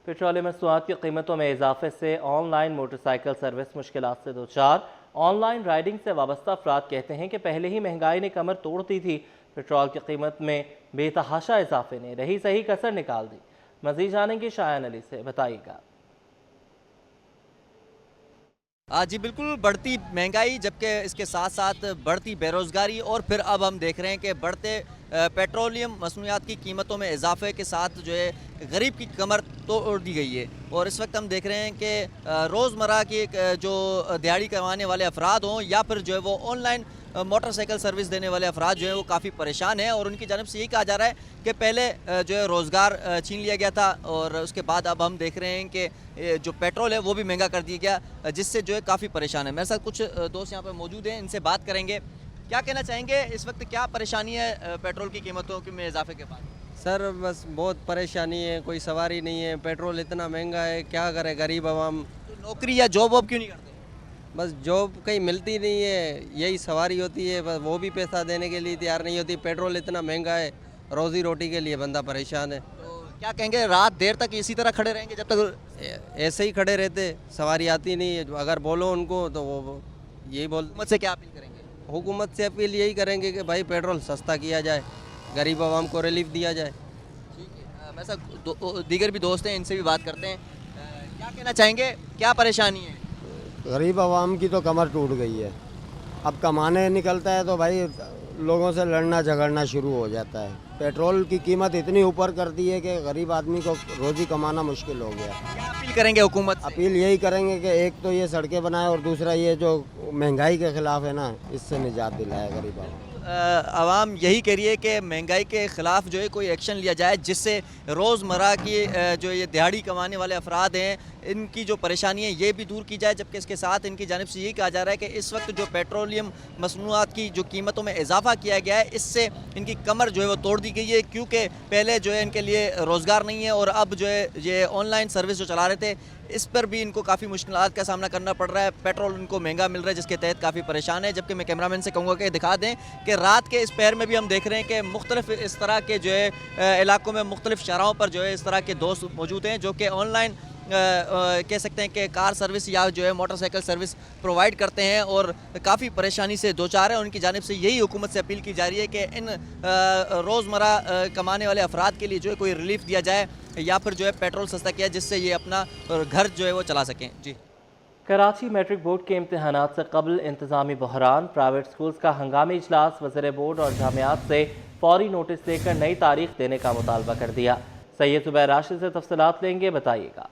Petroleum मसनूआत की कीमतों में इजाफे से ऑनलाइन मोटरसाइकिल सर्विस मुश्किलात से दो चार। ऑनलाइन राइडिंग से वाबस्ता अफराद कहते हैं कि पहले ही महंगाई ने कमर तोड़ दी थी। पेट्रोल की कीमत में बेतहाशा इजाफे ने रही सही कसर निकाल दी। मजीद जानेंगे शायान अली से, बताइएगा। जी बिल्कुल, बढ़ती महंगाई, जबकि इसके साथ साथ बढ़ती बेरोज़गारी और फिर अब हम देख रहे हैं कि बढ़ते पेट्रोलियम मसनूआत की कीमतों में इजाफे के साथ जो है गरीब की कमर तोड़ दी गई है। और इस वक्त हम देख रहे हैं कि रोज़मर्रा की जो दिहाड़ी कमाने वाले अफराद हों या फिर जो है वो ऑनलाइन मोटरसाइकिल सर्विस देने वाले अफराद जो है वो काफ़ी परेशान हैं। और उनकी जानिब से यही कहा जा रहा है कि पहले जो है रोज़गार छीन लिया गया था और उसके बाद अब हम देख रहे हैं कि जो पेट्रोल है वो भी महंगा कर दिया गया, जिससे जो है काफ़ी परेशान है। मेरे साथ कुछ दोस्त यहाँ पर मौजूद हैं, इनसे बात करेंगे। क्या कहना चाहेंगे, इस वक्त क्या परेशानी है पेट्रोल की कीमतों में इजाफे के बाद? सर बस बहुत परेशानी है, कोई सवारी नहीं है, पेट्रोल इतना महंगा है, क्या करे गरीब आवाम। तो नौकरी या जॉब वॉब क्यों नहीं करते? बस जॉब कहीं मिलती नहीं है, यही सवारी होती है, बस वो भी पैसा देने के लिए तैयार नहीं होती। पेट्रोल इतना महंगा है, रोज़ी रोटी के लिए बंदा परेशान है। तो क्या कहेंगे, रात देर तक इसी तरह खड़े रहेंगे जब तक? ऐसे ही खड़े रहते, सवारी आती नहीं है। अगर बोलो उनको तो वो यही बोल। मुझसे क्या अपील करेंगे? हुकूमत से अपील यही करेंगे कि भाई पेट्रोल सस्ता किया जाए, गरीब आवाम को रिलीफ दिया जाए। ठीक है, मेरे साथ दीगर भी दोस्त हैं, इनसे भी बात करते हैं। क्या कहना चाहेंगे, क्या परेशानी है? गरीब आवाम की तो कमर टूट गई है। अब कमाने निकलता है तो भाई लोगों से लड़ना झगड़ना शुरू हो जाता है। पेट्रोल की कीमत इतनी ऊपर कर दी है कि गरीब आदमी को रोज़ी कमाना मुश्किल हो गया। क्या अपील करेंगे हुकूमत से? अपील यही करेंगे कि एक तो ये सड़कें बनाए और दूसरा ये जो महंगाई के ख़िलाफ़ है ना, इससे निजात दिलाए गरीब आवाम। आवाम यही कह रही है कि महंगाई के ख़िलाफ़ जो है कोई एक्शन लिया जाए, जिससे रोज़मर्रा की जो ये दिहाड़ी कमाने वाले अफराद हैं इनकी जो परेशानी है ये भी दूर की जाए। जबकि इसके साथ इनकी जानिब से यही कहा जा रहा है कि इस वक्त जो पेट्रोलियम मसनूआत की जो कीमतों में इजाफा किया गया है, इससे इनकी कमर जो है वो तोड़ दी गई है। क्योंकि पहले जो है इनके लिए रोज़गार नहीं है और अब जो है ये ऑनलाइन सर्विस जो चला रहे थे, इस पर भी इनको काफ़ी मुश्किलात का सामना करना पड़ रहा है। पेट्रोल इनको महंगा मिल रहा है, जिसके तहत काफ़ी परेशान है। जबकि मैं कैमरामैन से कहूँगा कि दिखा दें कि रात के इस पहर में भी हम देख रहे हैं कि मुख्तलिफ इस तरह के जो है इलाकों में मुख्तलिफ शहरों पर जो है इस तरह के दोस्त मौजूद हैं जो कि ऑनलाइन कह सकते हैं कि कार सर्विस या जो है मोटरसाइकिल सर्विस प्रोवाइड करते हैं और काफ़ी परेशानी से दो चार है। उनकी जानिब से यही हुकूमत से अपील की जा रही है कि इन रोज़मर्रा कमाने वाले अफराद के लिए जो है कोई रिलीफ दिया जाए या फिर जो है पेट्रोल सस्ता किया, जिससे ये अपना घर जो है वो चला सकें। जी। कराची मैट्रिक बोर्ड के इम्तहानात से कबल इंतजामी बहरान, प्राइवेट स्कूल्स का हंगामी इजलास, वज़ीर बोर्ड और जामियात से फौरी नोटिस देकर नई तारीख देने का मुतालबा कर दिया। सैयद जुबैर राशिद से तफसीलात लेंगे, बताइएगा।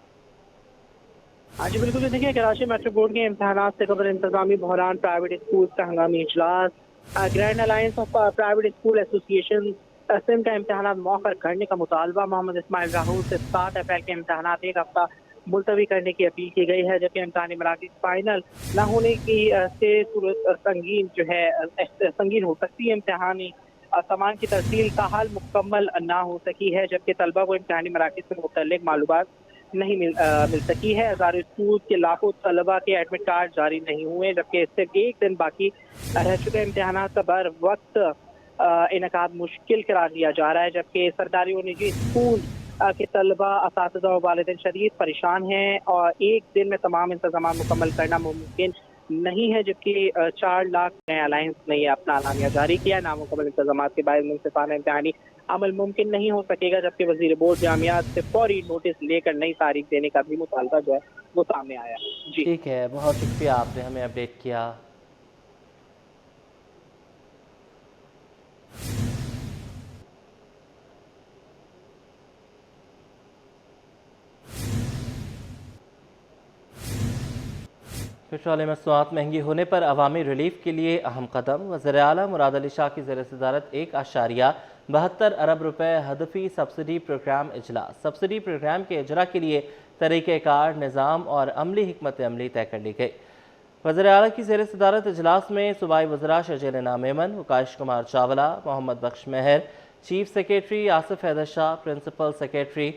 हाँ जी बिल्कुल, देखिए कराची मैट्रिक बोर्ड के इम्तहानात से कबल इंतजामी बहरान, प्राइवेट स्कूल का हंगामी इजलास, grand alliance of private school association SIM का इम्तहानात मौखर करने का मुतालबा। मोहम्मद इस्माइल राहुल से 7 अप्रैल के इम्तहानात एक हफ्ता मुलतवी करने की अपील की गई है। जबकि इम्तहानी मराकज़ फाइनल न होने की से सूरत संगीन जो है संगीन हो सकती है। इम्तहानी सामान की तरसील का हाल मुकम्मल ना हो सकी है, जबकि तलबा को इम्तहानी मराकज़ से मुतल्लिक़ मालूमात नहीं मिल सकी है। हज़ारों स्कूल के लाखों तलबा के एडमिट कार्ड जारी नहीं हुए, जबकि इससे एक दिन बाकी रह चुके इम्तहानात का बर वक्त इनकाद मुश्किल करार दिया जा रहा है। जबकि सरकारी और निजी स्कूल के तलबा, असातिज़ा और वालिदैन शदीद परेशान हैं और एक दिन में तमाम इंतजाम मुकम्मल करना मुमकिन नहीं है। जबकि 4 लाख नए अलायंस ने अपना एलानिया जारी किया। नामुकम्मल इंतजाम के बाद मुनसिफाना इम्तहानी अमल मुमकिन नहीं हो सकेगा, जबकि वज़ीर बोर्ड जामियात से फौरी नोटिस लेकर नई तारीख देने का भी मुतालबा जो है वो सामने आया। जी ठीक है, बहुत शुक्रिया, आपने हमें अपडेट किया। पेट्रोलियम मसनूआत महंगी होने पर अवामी रिलीफ के लिए अहम कदम। वज़ीर आला मुराद अली शाह की ज़ेर सदारत 1.72 अरब रुपए हदफी सब्सिडी प्रोग्राम इजलास। सब्सिडी प्रोग्राम के इजरा के लिए तरीक़ेकार, निज़ाम और अमली हिकमत अमली तय कर ली गई। वज़ीर आला की ज़ेर सदारत इजलास में सूबाई वज़रा शजील इनाम मेमन, वकाश Kumar Chawla, Mohammad Bakhsh Mehar, chief secretary Asif Haider Shah, principal secretary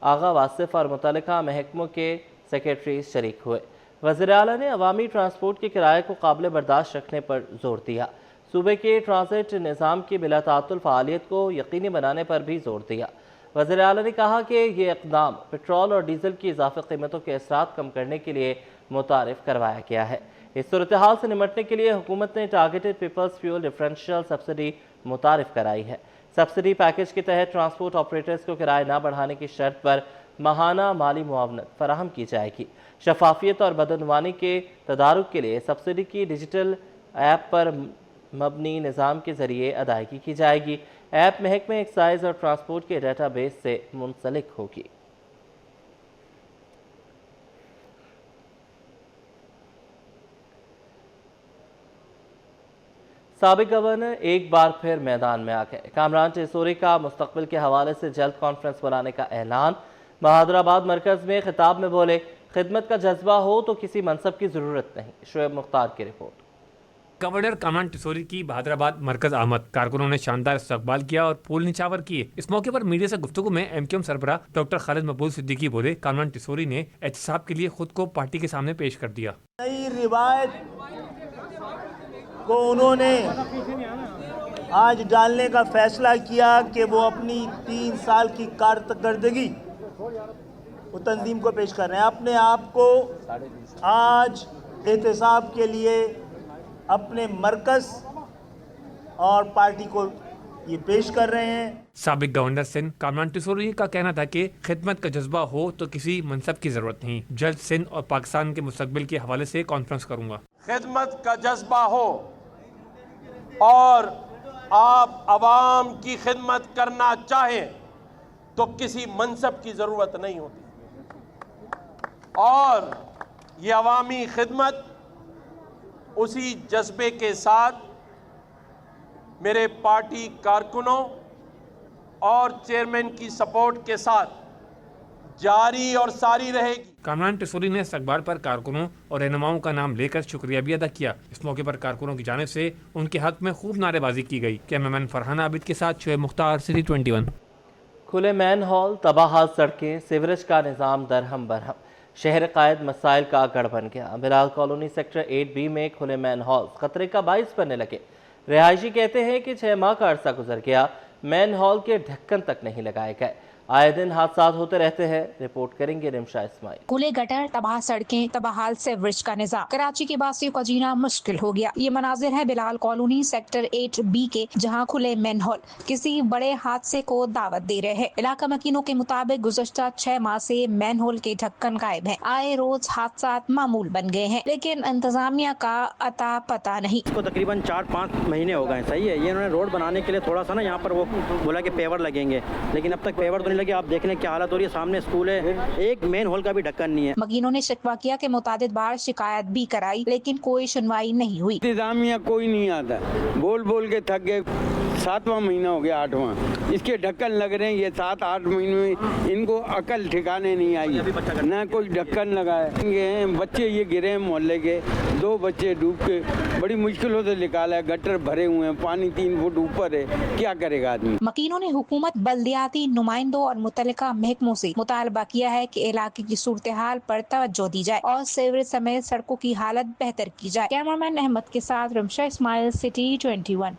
Agha Wasif और मुतल्लिका महकमों के सेक्रेटरी शरीक हुए। वज़ीर आला ने अवामी ट्रांसपोर्ट के किराए को काबिल बर्दाश्त रखने पर जोर दिया। सूबे के ट्रांजिट निज़ाम की बिला तातुल फ़आलियत को यकीनी बनाने पर भी जोर दिया। वज़ीर आला ने कहा कि ये इक़दाम पेट्रोल और डीजल की इजाफी कीमतों के असरात कम करने के लिए मुतारिफ करवाया गया है। इस सूरत हाल से निमटने के लिए हुकूमत ने targeted peoples fuel differential subsidy मुतारिफ कराई है। सब्सिडी पैकेज के तहत ट्रांसपोर्ट ऑपरेटर्स को किराया न बढ़ाने की शर्त पर माहाना माली मुआवनत फराहम की जाएगी। शफाफियत और बदनवानी के तदारुक के लिए सब्सिडी की डिजिटल ऐप पर मबनी निज़ाम के ज़रिए अदायगी की जाएगी। ऐप महकमे एक्साइज और ट्रांसपोर्ट के डेटाबेस से मुंसलिक होगी। साबिक गवर्नर एक बार फिर मैदान में आ गए। कामरान टेसोरी का मुस्तकबिल के हवाले से जल्द कॉन्फ्रेंस बुलाने का ऐलान। बहादुराबाद मरकज में खिताब में बोले, खिदमत का जज्बा हो तो किसी मनसब की ज़रूरत नहीं। शोएब मुख्तार की रिपोर्ट। गवर्नर कामरान टेसोरी की बहादुराबाद मरकज आमद, कारकुनों ने शानदार इस्तकबाल किया और फूल निछावर किए। इस मौके पर मीडिया से गुफ्तगू में एमक्यूएम सरबराह डॉक्टर खालिद मकबूल सिद्दीकी बोले, कामरान टेसोरी ने एहतसाब के लिए खुद को पार्टी के सामने पेश कर दिया। नई रिवायत को उन्होंने आज डालने का फैसला किया कि वो अपनी 3 साल की कारकर्दगी वो तंजीम को पेश कर रहे हैं। अपने आप को आज एहतसाब के लिए अपने मरकज और पार्टी को ये पेश कर रहे हैं। साबिक गवर्नर सिंध कामरान टेसोरी का कहना था कि खिदमत का जज्बा हो तो किसी मनसब की जरूरत नहीं। जल्द सिंध और पाकिस्तान के मुस्तकबिल के हवाले से कॉन्फ्रेंस करूंगा। खिदमत का जज्बा हो और आप अवाम की खिदमत करना चाहें तो किसी मनसब की जरूरत नहीं होती। और ये अवामी खिदमत उसी जज्बे के साथ मेरे पार्टी कारकुनों और चेयरमैन की सपोर्ट के साथ जारी और सारी रहेगी। कामरान टेसोरी ने इस अखबार पर कारकुनों और रहनुमाओं का नाम लेकर शुक्रिया भी अदा किया। इस मौके पर कारकुनों की जानिब से उनके हक में खूब नारेबाजी की गई। कैमरामैन फरहान आबिद के साथ शोएब मुख्तार, सिटी 21। खुले मैन हॉल, तबाह सड़कें, सीवरेज का निज़ाम दरहम बरहम। शहर कायद मसाइल का गढ़ बन गया। बिलाल कॉलोनी सेक्टर 8B में खुले मैन हॉल खतरे का बाइस बनने लगे। रिहायशी कहते हैं कि 6 माह का अरसा गुजर गया, मैन हॉल के ढक्कन तक नहीं लगाए गए। आए दिन हादसा होते रहते हैं। रिपोर्ट करेंगे रिमशा इस्माइल। खुले गटर, तबाह सड़कें, तबाहाल सीवरेज का निजाम, कराची के बासियों का जीना मुश्किल हो गया। ये मनाजिर है बिलाल कॉलोनी सेक्टर 8B के, जहां खुले मैन हॉल किसी बड़े हादसे को दावत दे रहे हैं। इलाका मकीनों के मुताबिक गुज़श्ता 6 माह से मैन होल के ढक्कन गायब है। आए रोज हादसा मामूल बन गए हैं, लेकिन इंतजामिया का अता पता नहीं। इसको तकरीबन 4-5 महीने हो गए। सही है, ये इन्होंने रोड बनाने के लिए थोड़ा सा ना यहाँ पर वो बोला कि पेवर लगेंगे, लेकिन अब तक पेवर तो लगे। आप देख लें क्या हालत हो रही है। सामने स्कूल है, एक मेन हॉल का भी ढक्कन नहीं है। मकीनों ने शिकवा किया कि मुतादिद बार शिकायत भी कराई, लेकिन कोई सुनवाई नहीं हुई। इंतजामिया कोई नहीं आता, बोल बोल के थक गए। 7वां महीना हो गया, 8वां इसके ढक्कन लग रहे हैं। ये 7-8 महीने में इनको अकल ठिकाने नहीं आई, ना कोई ढक्कन लगाए। बच्चे ये गिरे हैं मोहल्ले के, 2 बच्चे डूब के बड़ी मुश्किलों से निकाला है। गटर भरे हुए हैं, पानी 3 फुट ऊपर है, क्या करेगा आदमी। मकीनों ने हुकूमत, बल्दियाती नुमाइंदों और मुतल्लिका महकमों से मुतालबा किया है कि इलाके की सूरत हाल पर तवज्जो दी जाए और सीवरेज समेत सड़कों की हालत बेहतर की जाए। कैमरामैन अहमद के साथ रिमशा इस्माइल, सिटी 21।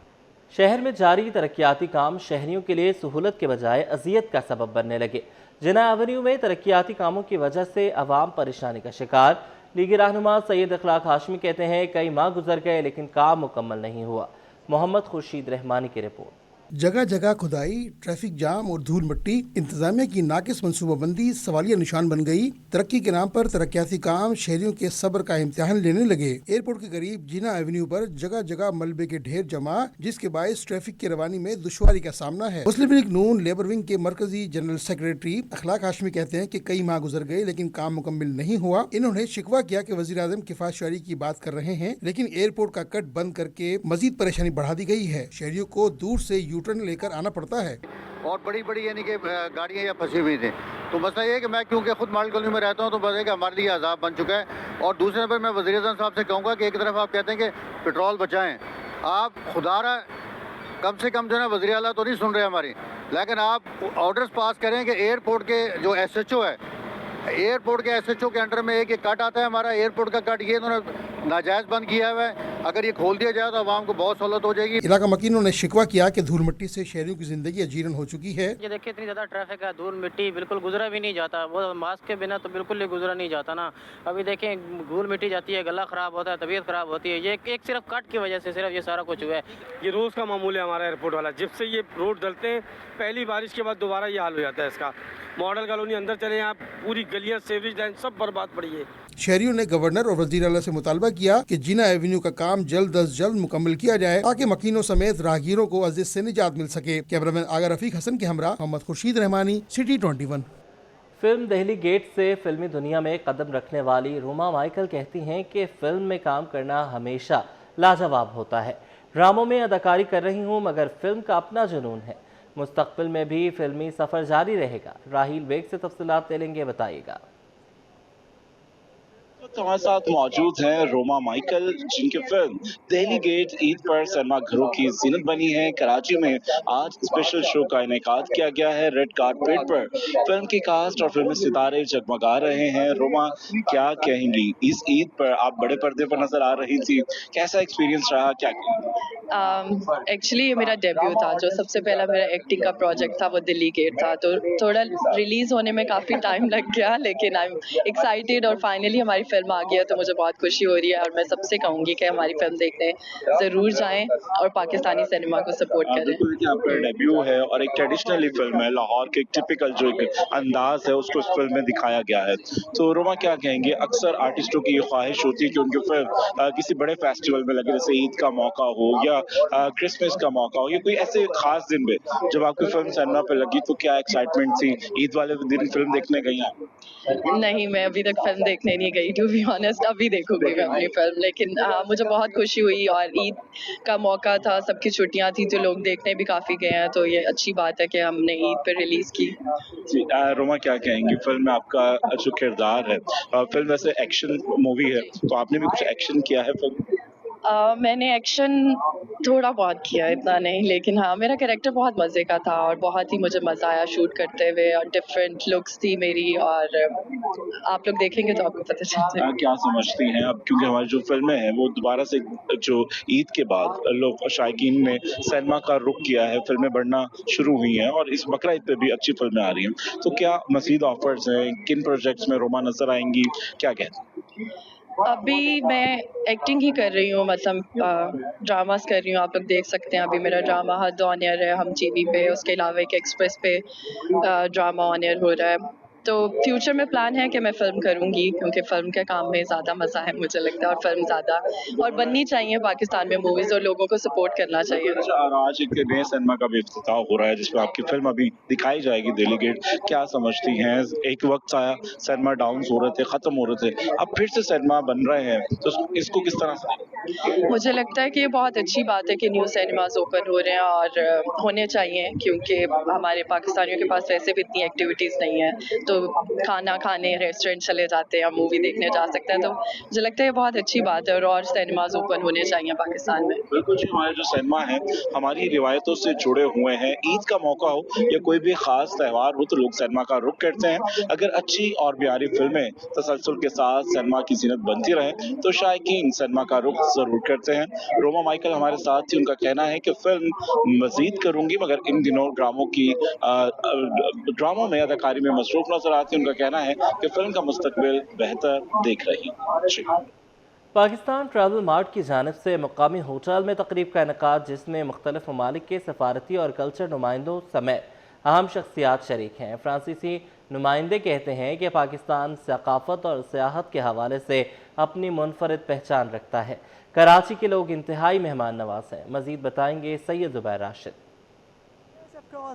शहर में जारी तरक्याती काम शहरियों के लिए सहूलत के बजाय अजियत का सबब बनने लगे। जिना एवेन्यू में तरक्याती कामों की वजह से आवाम परेशानी का शिकार। लीगी रहनुमा सैयद अखलाक हाशमी कहते हैं, कई माह गुजर गए लेकिन काम मुकम्मल नहीं हुआ। मोहम्मद खुर्शीद रहमानी की रिपोर्ट। जगह जगह खुदाई, ट्रैफिक जाम और धूल मिट्टी, इंतजामिया की नाकिस मनसूबाबंदी सवालिया निशान बन गई। तरक्की के नाम पर तरक्याती काम शहरियों के सब्र का इम्तिहान लेने लगे। एयरपोर्ट के करीब जिना एवेन्यू पर जगह जगह मलबे के ढेर जमा, जिसके बायस ट्रैफिक की रवानी में दुश्वारी का सामना है। मुस्लिम लीग नून लेबर विंग के मरकजी जनरल सेक्रेटरी अखलाक हाशमी कहते हैं कि कई माह गुजर गए लेकिन काम मुकम्मल नहीं हुआ। इन्होंने शिकवा किया कि वजीर आजम किफायत शारी की बात कर रहे हैं, लेकिन एयरपोर्ट का कट बंद करके मजीद परेशानी बढ़ा दी गई है। शहरियों को दूर से यूटर्न लेकर आना पड़ता है और बड़ी बड़ी यानी कि गाड़ियाँ यहाँ फंसी हुई थी। तो मसला ये है कि मैं क्योंकि खुद मॉडल कॉलोनी में रहता हूँ, तो बस हमारे लिए अजाब बन चुका है। और दूसरे नंबर मैं वज़ीर आज़म साहब से कहूँगा कि एक तरफ आप कहते हैं कि पेट्रोल बचाएं, आप खुदारा कम से कम जो है वज़ीर आला तो नहीं सुन रहे हमारी, लेकिन आप ऑर्डर्स पास करें कि एयरपोर्ट के जो SHO है, एयरपोर्ट के SHO के अंडर में एक कट आता है हमारा एयरपोर्ट का कट, ये इन्होंने नाजायज़ बंद किया हुआ है। अगर ये खोल दिया जाए तो आवाम को बहुत सहूलत हो जाएगी। इलाका मकीनों ने शिकवा किया कि धूल मिट्टी से शहरियों की जिंदगी अजीरन हो चुकी है। ये देखिए इतनी ज़्यादा ट्रैफिक है, धूल मिट्टी बिल्कुल गुजरा भी नहीं जाता, वो मास्क के बिना तो बिल्कुल ही गुजरा नहीं जाता ना। अभी देखें धूल मिट्टी जाती है, गला ख़राब होता है, तबीयत ख़राब होती है। ये एक सिर्फ कट की वजह से सिर्फ ये सारा कुछ हुआ है। ये रोज़ का मामूल है हमारा एयरपोर्ट वाला। जब से ये रोड डलते हैं पहली बारिश के बाद दोबारा ये हाल हो जाता है इसका। मॉडल कॉलोनी अंदर चले, यहाँ पूरी गलियाँ, सेवरेज लाइन सब बर्बाद पड़ी है। शहरियों ने गवर्नर और वज़ीर आला से मुतालबा किया कि जिना एवेन्यू का काम जल्द अज जल्द मुकम्मल किया जाए ताकि मकीनों समेत राहगीरों को अज़ीज़ से निजात मिल सके। कैमरामैन आगा रफीक हसन के हमरा Mohammad Khurshid Rahmani, city 21। Film Delhi gate से फिल्मी दुनिया में कदम रखने वाली रोमा माइकल कहती हैं कि फिल्म में काम करना हमेशा लाजवाब होता है। ड्रामों में अदाकारी कर रही हूँ मगर फिल्म का अपना जुनून है। मुस्तकबिल में भी फिल्मी सफ़र जारी रहेगा। राहील बेग से तफसीलात ले लेंगे, बताइएगा। तो हमारे साथ मौजूद हैं रोमा माइकल, जिनकी फिल्म दहली गेट ईद पर सिनेमा घरों की जीनत बनी है। कराची में आज स्पेशल शो का इनेकाद किया गया है। रेड कार्पेट पर फिल्म की कास्ट और फिल्मी सितारे जगमगा रहे हैं। रोमा, क्या कहेंगी, इस ईद पर आप बड़े पर्दे पर नजर आ रही थी, कैसा एक्सपीरियंस रहा, क्या कहेंगी? एक्चुअली ये मेरा डेब्यू था। जो सबसे पहला मेरा एक्टिंग का प्रोजेक्ट था वो दिल्ली गेट था, तो थोड़ा रिलीज होने में काफ़ी टाइम लग गया, लेकिन आई एम एक्साइटेड और फाइनली हमारी फिल्म आ गई है, तो मुझे बहुत खुशी हो रही है। और मैं सबसे कहूँगी कि हमारी फिल्म देखने ज़रूर जाएं और पाकिस्तानी सिनेमा को सपोर्ट करें। आपका डेब्यू है और एक ट्रेडिशनली फिल्म है, लाहौर के एक टिपिकल जो एक अंदाज है उसको इस फिल्म में दिखाया गया है। तो रोमा, क्या कहेंगे, अक्सर आर्टिस्टों की ये ख्वाहिश होती है कि उनकी फिल्म किसी बड़े फेस्टिवल में लगे, जैसे ईद का मौका हो या क्रिसमस का मौका हो या कोई ऐसे खास दिन में। जब आपकी फिल्म सिनेमा पे लगी तो क्या एक्साइटमेंट थी? ईद वाले दिन फिल्म देखने गई हैं? नहीं, मैं अभी तक फिल्म देखने नहीं गई, टू बी ऑनेस्ट। अभी देखूंगी मैं अपनी फिल्म, लेकिन मुझे बहुत खुशी हुई और ईद का मौका था, सबकी छुट्टियां थी, तो लोग देखने भी काफ़ी गए हैं, तो ये अच्छी बात है कि हमने ईद पर रिलीज़ की। जी, रोमा, क्या कहेंगी, फिल्म में आपका जो किरदार है, फिल्म वैसे एक्शन मूवी है, तो आपने भी कुछ एक्शन किया है फिल्म? मैंने एक्शन थोड़ा बहुत किया, इतना नहीं, लेकिन हाँ मेरा कैरेक्टर बहुत मज़े का था और बहुत ही मुझे मज़ा आया शूट करते हुए, और डिफरेंट लुक्स थी मेरी, और आप लोग देखेंगे तो आपको पता चल जाएगा। क्या समझती हैं अब, क्योंकि हमारी जो फिल्में हैं वो दोबारा से जो ईद के बाद लोग शायकीन ने सिनेमा का रुख किया है, फिल्में बढ़ना शुरू हुई हैं और इस बकरा ईद पे भी अच्छी फिल्में आ रही हैं, तो क्या मज़ीद ऑफर्स हैं, किन प्रोजेक्ट्स में रोमा नजर आएंगी, क्या कहते हैं? अभी मैं एक्टिंग ही कर रही हूँ, मतलब ड्रामास कर रही हूँ, आप लोग देख सकते हैं। अभी मेरा ड्रामा हद ऑन एयर है हम टीवी पे, उसके अलावा एक एक्सप्रेस पे ड्रामा ऑन एयर हो रहा है। तो फ्यूचर में प्लान है कि मैं फ़िल्म करूँगी, क्योंकि फ़िल्म के काम में ज़्यादा मज़ा है मुझे लगता है, और फ़िल्म ज़्यादा और बननी चाहिए पाकिस्तान में मूवीज़, और लोगों को सपोर्ट करना चाहिए। आज एक नए सिनेमा का भी इफ्तिताह हो रहा है जिसमें आपकी फिल्म अभी दिखाई जाएगी, दिल्ली गेट। क्या समझती हैं, एक वक्त आया सिनेमा डाउन हो रहे थे, ख़त्म हो रहे थे, अब फिर से सिनेमा बन रहे हैं, तो इसको किस तरह से? मुझे लगता है कि ये बहुत अच्छी बात है कि न्यू सिनेमाज ओपन हो रहे हैं, और होने चाहिए, क्योंकि हमारे पाकिस्तानियों के पास वैसे भी इतनी एक्टिविटीज़ नहीं है, तो खाना खाने रेस्टोरेंट चले जाते हैं, मूवी देखने जा सकते हैं, तो मुझे लगता है ये बहुत अच्छी बात है, और सिनेमाज ओपन होने चाहिए पाकिस्तान में। बिल्कुल जी, हमारे जो सिनेमा है हमारी रिवायतों से जुड़े हुए हैं। ईद का मौका हो या कोई भी खास त्यौहार हो तो लोग सिनेमा का रुख करते हैं। अगर अच्छी और प्यारी फिल्में तसलसल के साथ सिनेमा की जीनत बनती रहे तो शायकीन सिनेमा का रुख जरूर करते हैं। रोमा माइकल हमारे साथ थी, उनका कहना है कि फिल्म मजीद करूंगी, मगर इन दिनों ड्रामों में अदाकारी में मसरूफ नजर आती है। उनका कहना है कि फिल्म का मुस्तकबिल बेहतर देख रही है। पाकिस्तान ट्रैवल मार्ट की जानिब से मुकामी होटल में तकरीब का इनेकाद, जिसमें मुख्तलिफ ममालिक के सफारती और कल्चर नुमाइंदों समेत अहम शख्सियात शरीक हैं। फ्रांसीसी नुमाइंदे कहते हैं कि पाकिस्तान सकाफत और सियाहत के हवाले से अपनी मुनफरिद पहचान रखता है। कराची के लोग इंतहाई मेहमान नवाज हैं। मजीद बताएंगे Syed Zubair Rashid.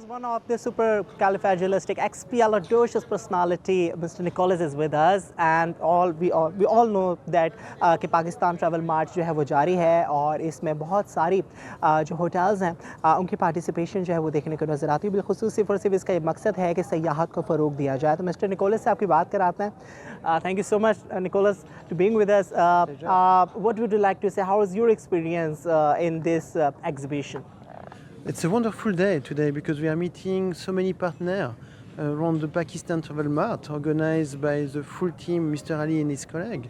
One of the supercalifragilistic expialidocious personality, Mr. Nicholas is with us, and we all know that कि पाकिस्तान ट्रैवल मार्ट जो है वो जारी है, और इसमें बहुत सारी जो होटल्स हैं उनकी पार्टिसिपेशन जो है वो देखने को नज़र आती है। बिलखुसूस सिर्फ और सिर्फ इसका ये मकसद है कि सयाहत को फ़रोग दिया जाए। तो मिस्टर निकोलस से आपकी बात कराते हैं। Thank you so much Nicholas to being with us. What would you like to say, how is your experience in this exhibition? It's a wonderful day today because we are meeting so many partners around the Pakistan Travel Mart organized by the full team, Mr. Ali and his colleague,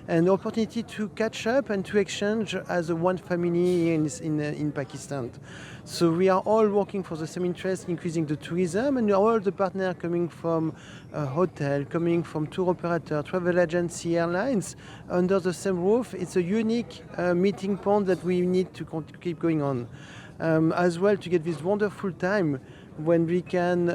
and the opportunity to catch up and to exchange as a one family in Pakistan. So we are all working for the same interest, increasing the tourism, and all the partners coming from hotel, coming from tour operator, travel agency, airlines, under the same roof. It's a unique meeting point that we need to keep going on. As well, to get this wonderful time when we can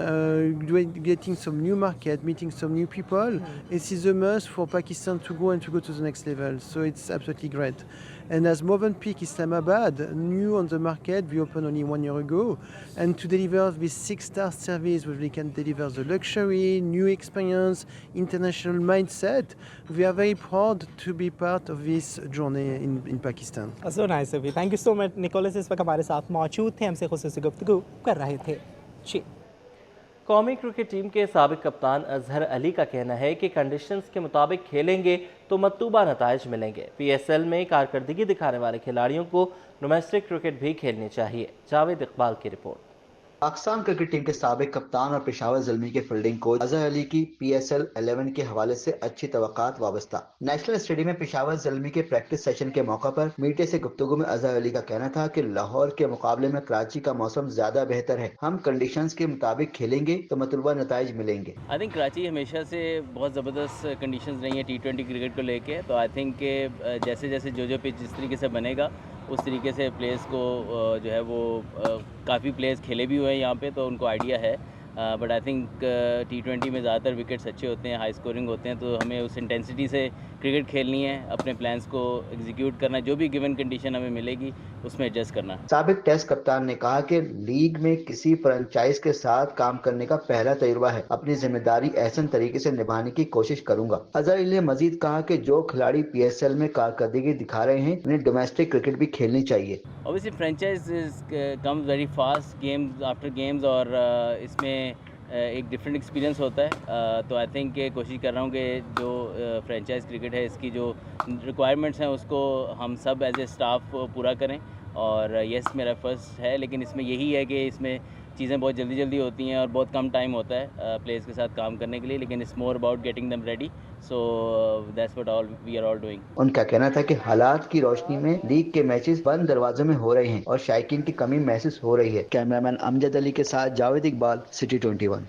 getting some new market, meeting some new people. It is a must for Pakistan to go to the next level. So it's absolutely great. And as Movenpick Islamabad, new on the market, we opened only 1 year ago, and to deliver this 6-star service where we can deliver the luxury, new experience, international mindset, we are very proud to be part of this journey in Pakistan. So nice of you. Thank you so much. Nicholas इस वक्त हमारे साथ मौजूद थे, हमसे खुसूसी गुफ्तगू कर रहे थे जी। कौमी क्रिकेट टीम के साबिक कप्तान अजहर अली का कहना है कि कंडीशंस के मुताबिक खेलेंगे तो मतलूबा नताइज मिलेंगे। PSL में कारकर्दगी दिखाने वाले खिलाड़ियों को डोमेस्टिक क्रिकेट भी खेलनी चाहिए। जावेद इकबाल की रिपोर्ट। पाकिस्तान क्रिकेट टीम के साबिक कप्तान और पेशावर ज़ल्मी के फील्डिंग कोच अजहर अली की PSL 11 के हवाले से अच्छी तवक्कात वाबस्ता। नेशनल स्टेडियम में पेशावर ज़ल्मी के प्रैक्टिस सेशन के मौका पर मीडिया से गुफ्तगू में अजहर अली का कहना था कि लाहौर के मुकाबले में कराची का मौसम ज्यादा बेहतर है। हम कंडीशंस के मुताबिक खेलेंगे तो मतलूबा नताइज मिलेंगे। आई थिंक कराची हमेशा से बहुत ज़बरदस्त कंडीशंस रही है T20 क्रिकेट को लेके, तो आई थिंक जैसे जैसे जो पिच जिस तरीके से बनेगा उस तरीके से प्लेयर्स को जो है वो काफ़ी प्लेयर्स खेले भी हुए हैं यहाँ पे, तो उनको आइडिया है। बट आई थिंक T20 में ज़्यादातर विकेट्स अच्छे होते हैं, हाई स्कोरिंग होते हैं, तो हमें उस इंटेंसिटी से क्रिकेट खेलनी है, अपने प्लान्स को एग्जीक्यूट करना है, जो भी गिवन कंडीशन हमें मिलेगी उसमें एडजस्ट करना है। साबिक टेस्ट कप्तान ने कहा कि लीग में किसी फ्रेंचाइज के साथ काम करने का पहला तजुर्बा है, अपनी जिम्मेदारी एहसन तरीके से निभाने की कोशिश करूंगा। अजहर अली ने मजीद कहा कि जो खिलाड़ी PSL में कारकर्दगी दिखा रहे हैं उन्हें डोमेस्टिक क्रिकेट भी खेलनी चाहिए। Obviously franchise comes very fast games after games, और इसमें एक डिफरेंट एक्सपीरियंस होता है। तो आई थिंक कोशिश कर रहा हूँ कि जो फ्रेंचाइज क्रिकेट है इसकी जो रिक्वायरमेंट्स हैं उसको हम सब एज ए स्टाफ पूरा करें, और यस मेरा फर्स्ट है, लेकिन इसमें यही है कि इसमें चीज़ें बहुत जल्दी जल्दी होती हैं और बहुत कम टाइम होता है प्लेयर्स के साथ काम करने के लिए, लेकिन it's more about getting them ready, so that's what all we are all doing. उनका कहना था कि हालात की रोशनी में लीग के मैचेस बंद दरवाजों में हो रहे हैं और शायकीन की कमी महसूस हो रही है। कैमरामैन अमजद अली के साथ जावेद इकबाल, सिटी 21।